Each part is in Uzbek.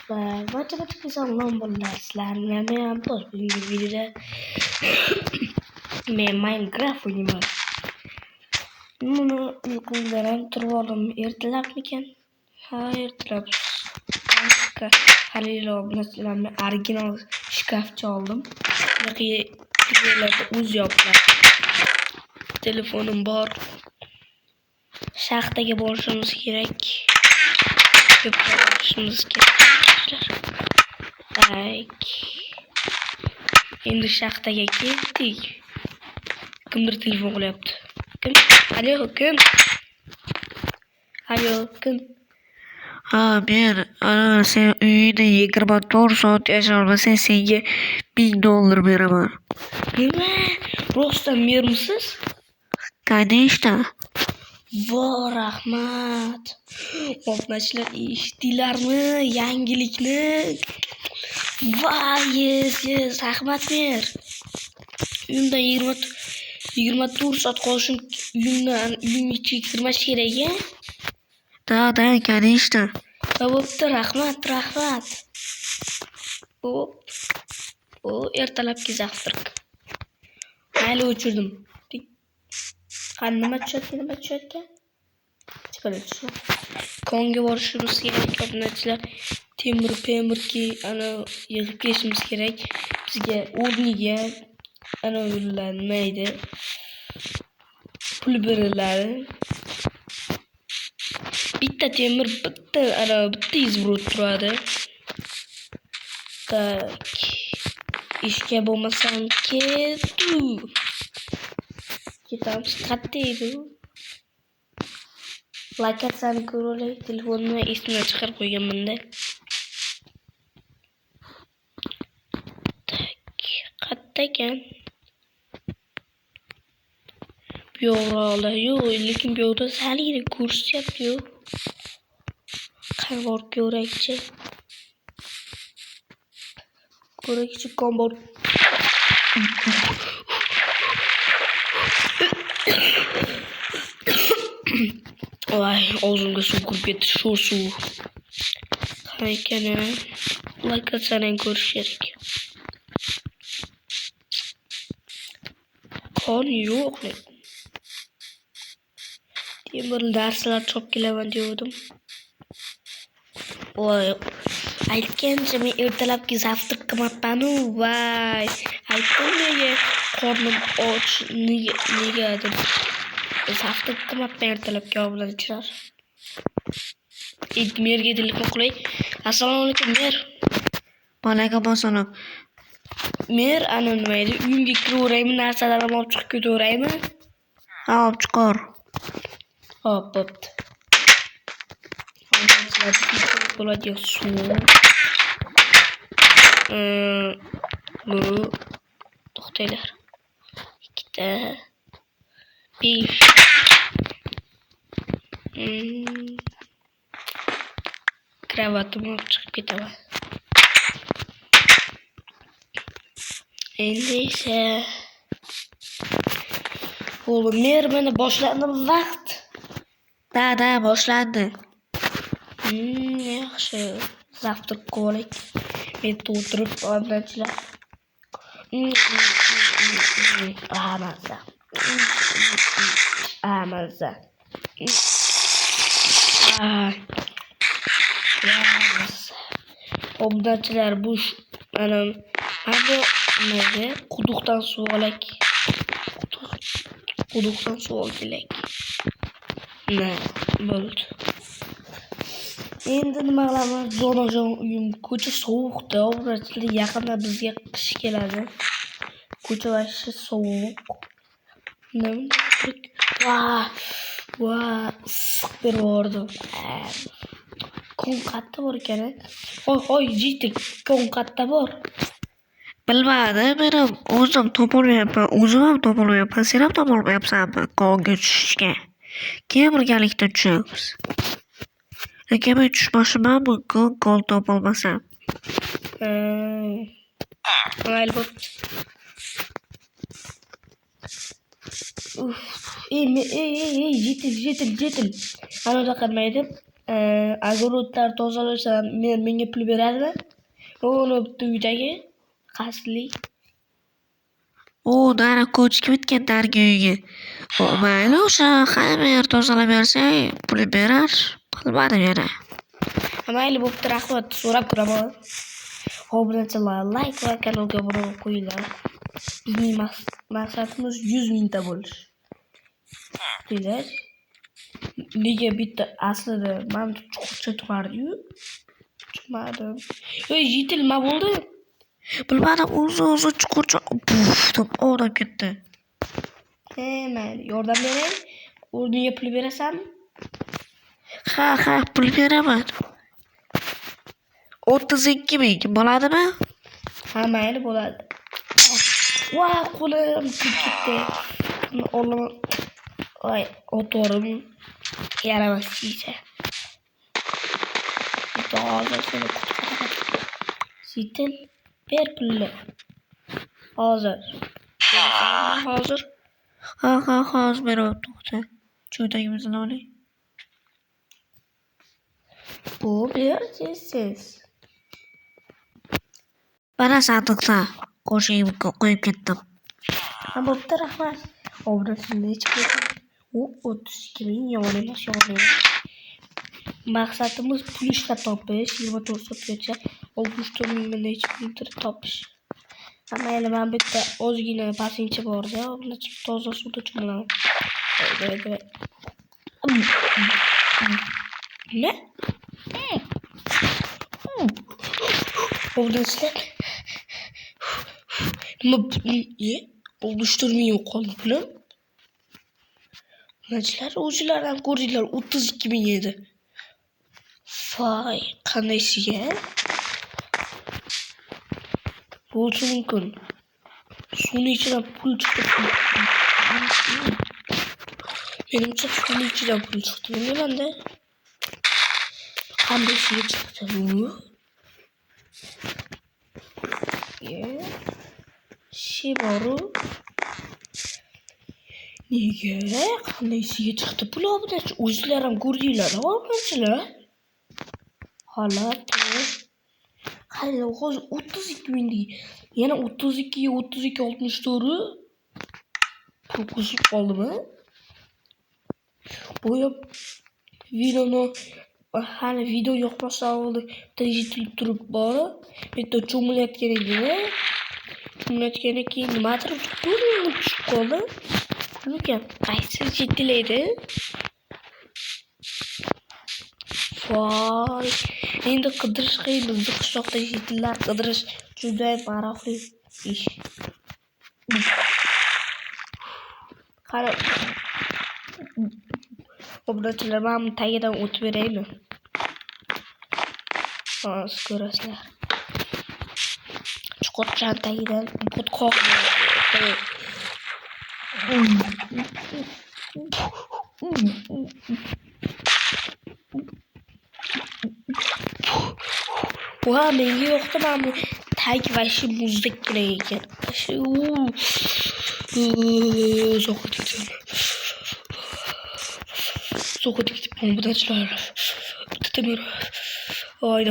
Va matematika sog'lom bolalar, sizlarni men do'st bugungi videoda men Minecraft o'ynayman. Buni uyqumdan ham turib oldim. Ertalabmikan? Ha, ertalab. Halilo bilan original shkafcha oldim. Bunaqa o'z yopilar. Telefonim bor. Shaxtaga borishimiz kerak. Borishimiz kerak. Endi shaxtaga ketdik. Kimdir telefon qilyapti. Kim? Alo, kim? Alo, kim? Ha, men sen uyingda 24 soat yasholmasang senga $1000 beraman. Nima? Rostdan bermisiz? Конечно. Vo, rahmat. Obunachilar, eshitdinglarmi yangilikni? Yes, rahmat ber. Uyimda 24 soat qolishim, uyim ichiga kirmash kerak-a? Да, конечно. Bo'pti, rahmat. O, ertalabki zavtrak. Mayli, o'chirdim. Nima tushayotgan? Chiqarib. Konga borishimiz kerak, obunachilar. Temir-pemirki, ana yig'ib kelishimiz kerak. Bizga o'rniga ana yo'llanmaydi. Pul beriladi. Bitta temir, bitta izbrod turadi. Tak. İşga bo'lmasam ketamiz. Qayerda edi u? Lokatsiyani ko'raylik. Telefonimni esimdan chiqarib qo'yganman-da. Tak. Qayerda ekan? Bu yo'qda yo'q, lekin bu yoqda salgina ko'rsatyapti. Qani borib ko'raychi. Kombor. Vay, og'zimga suv kirib ketdi, sho'r suv. Qani ekan, lokatsiyani ko'rish kerak. Qon yo'q. Temir narsalar chopib kelaman degandim. Voy, aytgancha men ertalabki zavtrak qilmabman-ku. Voy, aytdim nega qornim och, nega deb. Zavtrak qilmabman ertalabki obunachilar. Merga telefon qilay. Assalomu alaykum, mer. Alaykum assalom. Mer, ana nima edi? Uyimga kiraveraymi, narsalarimni olib chiqib ketaveraymi? Ha, olib chiqar. Hop, bo'pti. Bo'ladigan suv. Bu to'xtanglar. 2 5. Kravatimni olib chiqib ketaman. Endi esa o'g'lim, mer, mana boshlandimi vaqt? Da, boshlandi. Yaxshi. Zavtrak qilib men o'tirib obunachilar. Amaza. Obunachilar, bu mana nima quduqdan suv olak. Quduqdan suv oldik. Bo'ldi. Endi nima qilamiz? Jonajon uyim ko'cha sovuqda, obunachilar, yaqinda bizga qish keladi. Ko'cha vashi sovuq. Va, issiq berib. Kon qayerda bor ekan? Hoy, jitil, kon qayerda bor? Bilmadim, men o'zim topolmayapman. O'zim ham topolmayapman. Sen ham topolmayapsanmi konga tushishga? Keyin birgalikda tushamiz. Lekin men tushmoqchim mumkin, kon topolmasam. Mayli, bo'pti. Ey, jetil. Ana qilmaydi. Огородlar tozalasam menga pul beradi. O'ni bitta uydagi qasdli. Dara ko'chib ketgan dargi uyga. Mayli o'sha hamma yer tozalab bersang pul berar. Bilmadim yana. Mayli bo'pti, rahmat. So'rab ko'raman. Obunachilar, like va kanalga obuna bo'lib qo'yinglar. Bizning maqsadimiz 100 mingta bo'lish. Deylar. Nega bitta aslida men chuqurcha turardi-yu. Tushmadim. Yetil nima bo'ldi? Bilmadim, o'zi chuqurcha puf deb odam ketdi. Mayli, yordam beray. O'rniga pul berasanmi? Ha, pul beraman. 32 ming bo'ladimi? Ha, mayli bo'ladi. Voy, qo'lim ketdi. Olaman. Voy, o'torim yaramas deycha. Hozir seni qutqaraman. Yetil, ber pulni. Hozir. Ha, hozir beraman, to'xta. Cho'ntagimizni oling. Bu bersiz. Mana sandiqda qo'shib qo'yib ketdim. Ha, bo'pti, rahmat. Obrasini chiqib. U 32 ming yomon emas. Maqsadimiz pul ishlab topish, 24 soatgacha 64 mingdan necha puldir topish. Mayli, men bitta ozgina pasinchi bor-da, uni toza suvda cho'milaman. Ne? Obunachilar. Nima? 64 ming qoldi pulim. Obunachilar, o'zinglardan ko'ringlar, 32 ming edi. Voy, qandaysiga? Bo'lishi mumkin. Suvning ichidan pul chiqdi. Menimcha suvning ichidan pul chiqdi. Bilmayman-da. Qandaysiga chiqdi bu? Boru. Nega? Qandaysiga chiqdi pul obunachi? O'zinglar ham ko'rdinglar, obunachilar. Holat. Hali hozir 32 ming deydi. Yana 32 ga 32 64 pul qo'shib qoldimi? Bo'yab videoni hali video yoqmasa oldi. Tejitib turib bor. Bitta cho'milayotgan edi. Cho'milayotgan keyin nimadir tushib qoldi. Lekin qaysi jiddilaydi? Voy, endi qidirish qiyin. Bizning qishloqda yetillar qidirish juda maroqli ish. Qara. Obunachilar, men tagidan o'tib beraymi? Siz ko'rasizlar. Chuqurchan tagidan botqoq. Voy, menga yo'qdi, men bu tag va shu muzdek kerak ekan. So'qit ketib obunachilar. Bitta mer. Voy,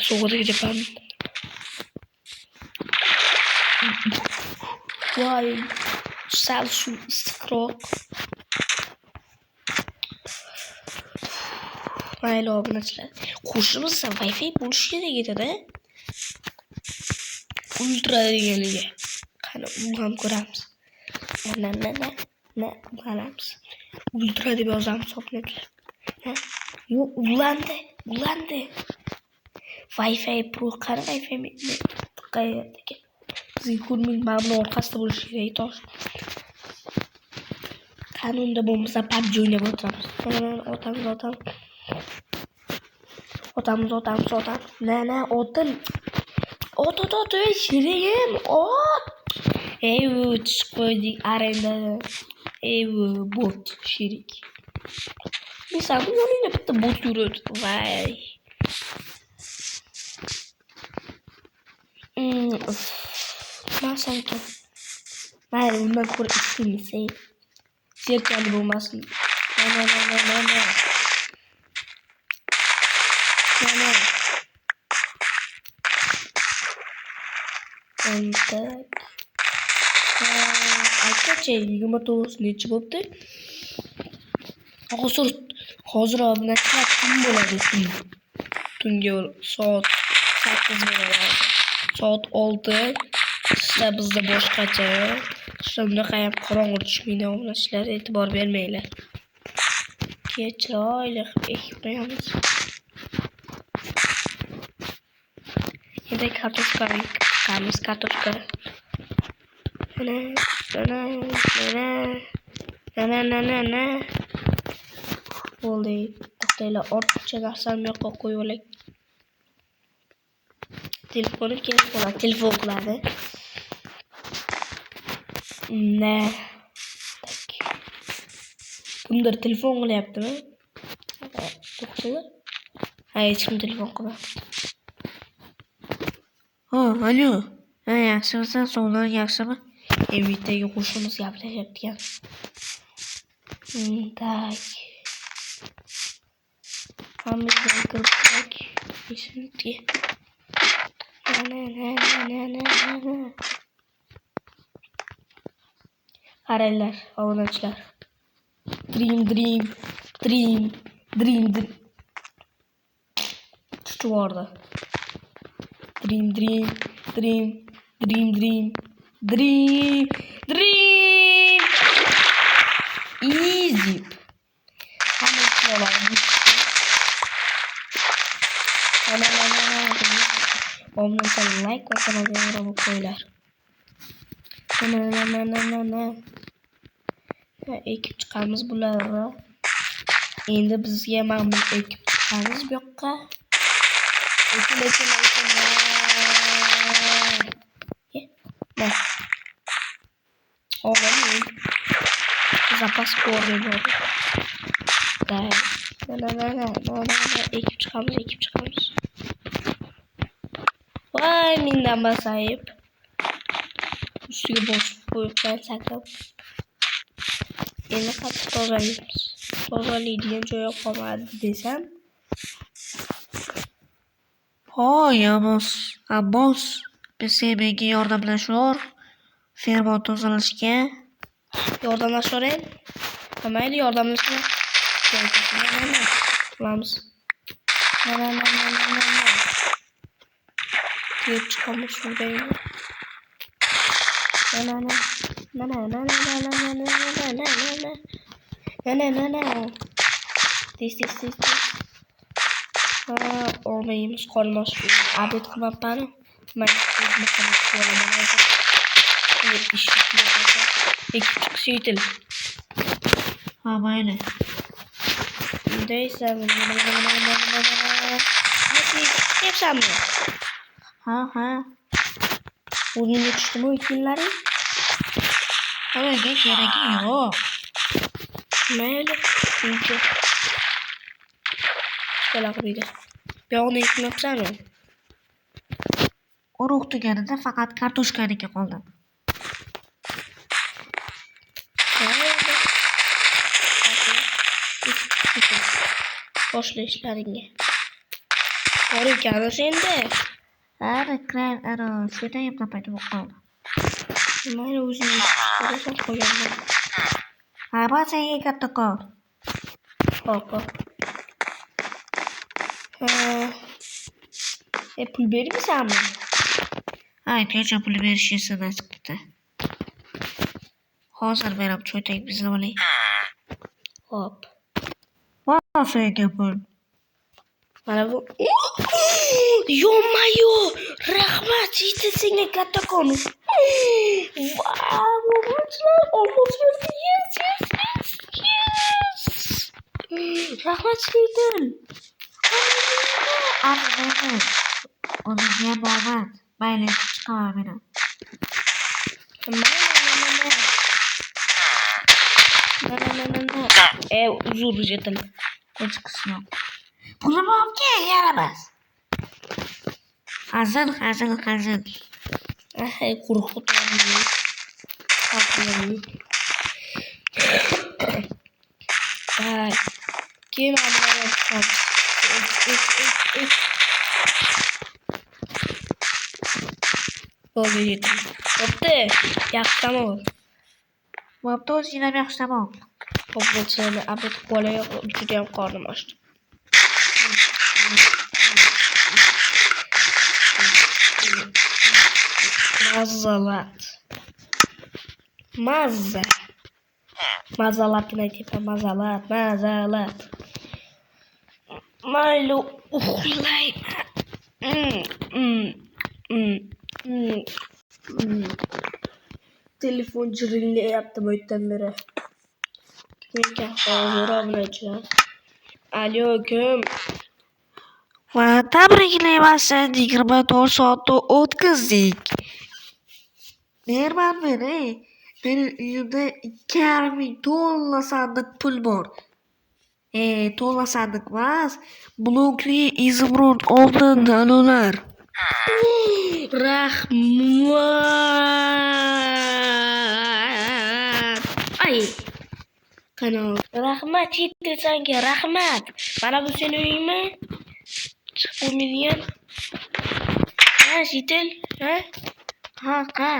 so'qit ketyapman. Voy, sal suv issiqroq. Mayli obunachilar. Qo'shimizda Wi-Fi bo'lishi kerak edi-da. Ultra deganiga. Qani uni ham ko'ramiz. Qaramiz. Ultra deb yozamiz obunachilar. Yo'q, ulandi. Wi-Fi Pro qani Wi-Fi qayerda? Sizga ko'rmang, mana orqasida bo'lishi kerak tosh. Qanunda bo'lmasa PUBG o'ynab o'tiramiz. Otamiz. Otim. Ot, shirigim, ot. Chiqib qo'ydik arendadan. Bot shirik. Misal bu yo'lda bitta bot yuradi. Voy. Masanki. Mayli, undan ko'ra ishimiz. Zerkali bo'lmasin. Akacha 29 necha bo'pti? Hozir obunachilar tun bo'ladi. Tungi soat 8 bo'ladi. Soat 6. Qishda bizda boshqacha. Qishda bunaqa ham qorong'i tushmaydi obunachilar, e'tibor bermanglar. Chiroyli ekib qo'yamiz. Endi kartoshkani chiqamiz, kartoshka. Bo'ldi. To'xtanglar, ortiqcha narsani bu yoqqa qo'yib olaylik. Telefoni kerak bo'ladi, telefon qiladi. Kimdir telefon qilyaptimi? To'xtanglar. Hech kim telefon qilmadi. Alo. Yaxshimisan? Sog'lar yaxshimi? Evdagi qo'shnimiz gaplashyapti ekan. Tak. Hammaga kirib ishimga. Qaranglar, obunachilar. Dream. Tutib yubordi. Dream. Easy. Hamma ishlarni Obunachilar like va kanalga obuna qo'yinglar. Ekib chiqamiz bularni. Endi bizga mana bu ekib chiqamiz bu yoqqa. Oğlum zapas koyuyor. Ekip çıkamız. Vay minden basayıp. Üstüge boş koyup ben saklayıp. Yine katı tozalıyız. Tozalıyınca yapamadı desem. Boss. Biz menga yordamlashur. Ferma tozalashga. Yordamlashing. Mayli yordamlashing. Qilamiz. Kirib chiqamiz shunday. Tez. Olmaymiz qolmas. Abet qilmabman. Men o'zim qilib qo'yaman. İş yapacağım. Ekip çıkışı itil. Mayli. Neyse. Yapsam mı? Ha. Bugün yetişti mi itilleri? Gerek yok. Mayli. Çünkü. Şöyle bir Ben onu ekim yapsam mı? Urug' tuganida faqat kartoshkaniki qoldi. Boshla ishlaringga. Bor ekan endi. Shu tayimda payt bo'lib qoldi. Mayli o'zing ishlasang qo'yaman. Bor senga kattakon. Hop. Pul bermisanmi? Aytgancha pul berishingizdan chiqibdi. Hozir berib cho'ntagingizni oling. Hop. Mana senga pul. Mana bu. Yo-mayo! Rahmat, yetdi senga kattakon. Vau, olmos berdi. Yes. Rahmat Shidil. Amin. O'zingga bormat. Mayli chiqaman meni. Uzun jetin. Hech qismi. Pulim olibga yaramas. Hazil. Quruq Vay. Kim amına Bo'ldi yetim. Bo'pti. Yaxshi tamom. Bo'pti, o'zing ham yaxshi tamom. Obro'chini abid qolayoq juda ham qornim ochdi. Mazalat. Mazza. Mazalatni aytyapman, mazalat, mazalat. Mayli uxlayman. Telefon jiringlayapti bo'ydan beri. Menga hozir obunachilar. Alo, kim? Va tabriklayman, 24 soatni o'tkazdik. Berman meni. Meni uyimda $2,500 sandiq pul bor. To'la sandiq emas, blokli izimrod oltin tanlovlar. Rahmat. Ay. Kanal. Rahmat yetirsanga, rahmat. Mana bu sening uyingmi? Chiqib bo'lmaydigan. Ha, Shitil. Ha? Ha.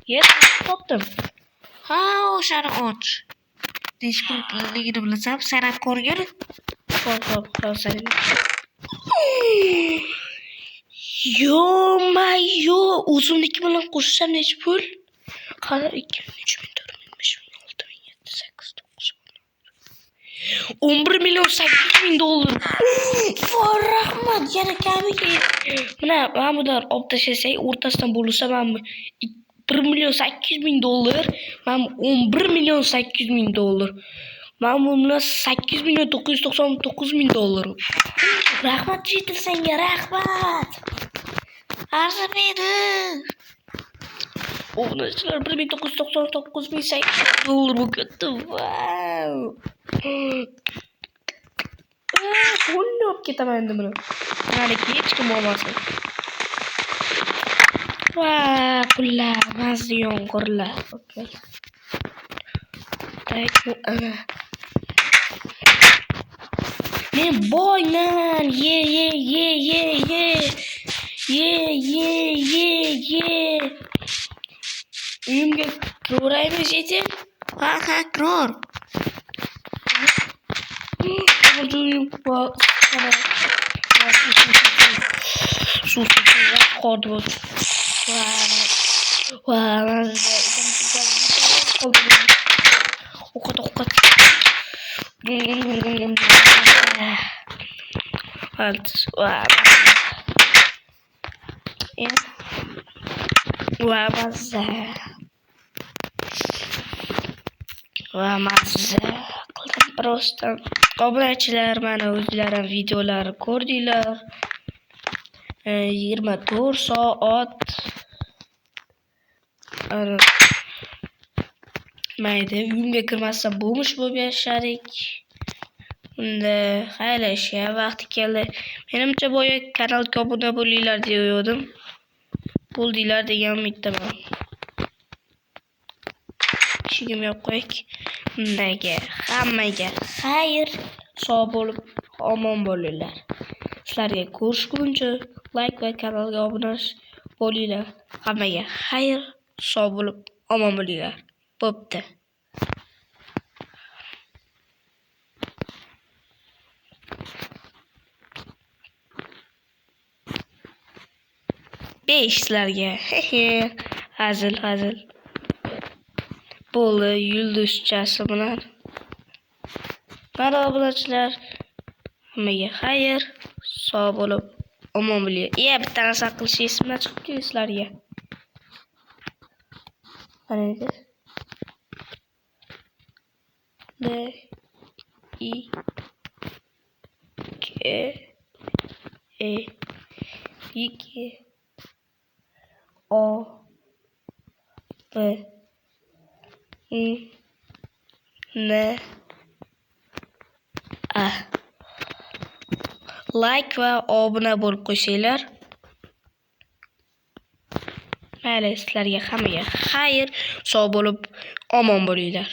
Yer topdim. Ha, o'shani och. Deshpulligini bilasam, sanab ko'rgin. Xo'p, Yo-mayo, o'zimniki bilan qo'shsam necha pul? Qara 2 3 ming 4 ming 5 ming 6 ming 7 8 9 11 million 800 ming dollar. Voy rahmat, yana kamiga. Mana Mamudor olib tashlasak, o'rtasidan bo'lsa mana 1 million 800 ming dollar, mana 11 million 800 ming dollar. Mana bunlar 8 million 999 ming dollar. Rahmat yetilsanga, rahmat. Arzimidi. Obunachilar 1999 ming 800 dollar bu katta. Wow. Pulni olib ketaman endi buni. Mana hech kim olmasin. Vay, pullar, mazli yomg'irlar. Okay. Ana. Men boyman. Ye. Uyimga kiraymiz yetim. Ha, kiror. Uyim bor. Suv qoldi. Vay. O'qat. Va mazza qildim просто. Obunachilar, mana o'zlarim videolarni ko'rdinglar. 24 soat. Mayda uyimga kirmasam bo'lmish bo'lib yashadik. Unda xayrlashish vaqti keldi. Menimcha boya kanalga obuna bo'linglar degandim. Bo'ldinglar degan umiddaman. Ishigim yo'q qo'yik. Undagi hammaga xayr, sog' bo'lib, omon bo'linglar. Sizlarga ko'rishguncha like va kanalga obuna bo'linglar. Hammaga xayr, sog' bo'lib, omon bo'linglar. Bo'pti. Sizlarga. Hazil. Bo'ldi, yulduzchasi bilan. Mana obunachilar, hammaga xayr, sog' bo'lib, omon bo'linglar. Bitta narsa qilish esimdan chiqibdi sizlarga. Mana endi. Like va obuna bo'lib qo'yinglar. Mayli, sizlarga hammaga xayr, sog' bo'lib, omon bo'linglar.